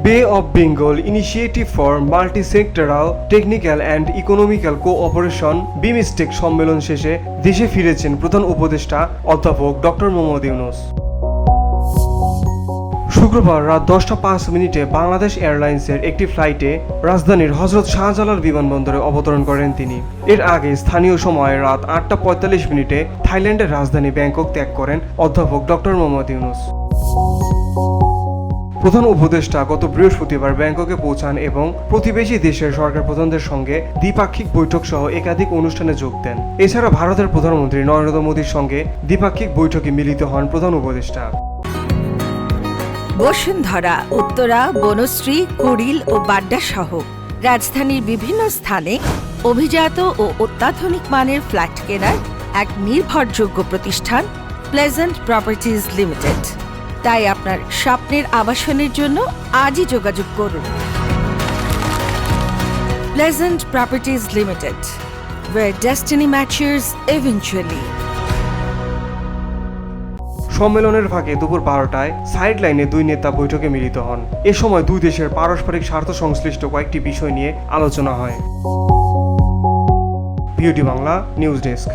বে of Bengal initiative for multi-sectoral technical and economical cooperation BIMSTEC সম্মেলন শেষে দেশে ফিরেছেন প্রধান উপদেষ্টা অধ্যাপক ডক্টর মোহাম্মদ ইউনূস। শুক্রবার রাত 10টা 5 মিনিটে বাংলাদেশ এয়ারলাইন্সের একটি ফ্লাইটে রাজধানীর হজরত শাহজালাল বিমানবন্দরে অবতরণ করেন তিনি। এর আগে স্থানীয় সময় রাত 8টা 45 মিনিটে থাইল্যান্ডের রাজধানী ব্যাংকক ত্যাগ করেন অধ্যাপক ডক্টর মোহাম্মদ ইউনূস। প্রধান উপদেষ্টা গত বৃহস্পতিবার ব্যাংককে পৌঁছান এবং প্রতিবেশী দেশের সরকার প্রধানদের সঙ্গে দ্বিপাক্ষিক বৈঠক সহ একাধিক অনুষ্ঠানে যোগ দেন। এছাড়া ভারতের প্রধানমন্ত্রী নরেন্দ্র মোদীর সঙ্গে দ্বিপাক্ষিক বৈঠকে মিলিত হন প্রধান উপদেষ্টা। বসুন্ধরা, উত্তরা, বনশ্রী, কুড়িল ও বাড্ডা সহ রাজধানীর বিভিন্ন স্থানে অভিজাত ও অত্যাধুনিক মানের ফ্ল্যাট কেনার এক নির্ভরযোগ্য প্রতিষ্ঠান প্লেজেন্ট প্রপার্টিজ লিমিটেড। তাই আপনার স্বপ্নের আবাসনের জন্য আজই যোগাযোগ করুন। Pleasant properties limited, where destiny matches eventually. সম্মেলনের ফাঁকে দুপুর 12টায় সাইড লাইনে দুই নেতা বৈঠকে মিলিত হন। এ সময় দুই দেশের পারস্পরিক স্বার্থ সংশ্লিষ্ট কয়েকটি বিষয় নিয়ে আলোচনা হয়। Beauty Bangla news desk.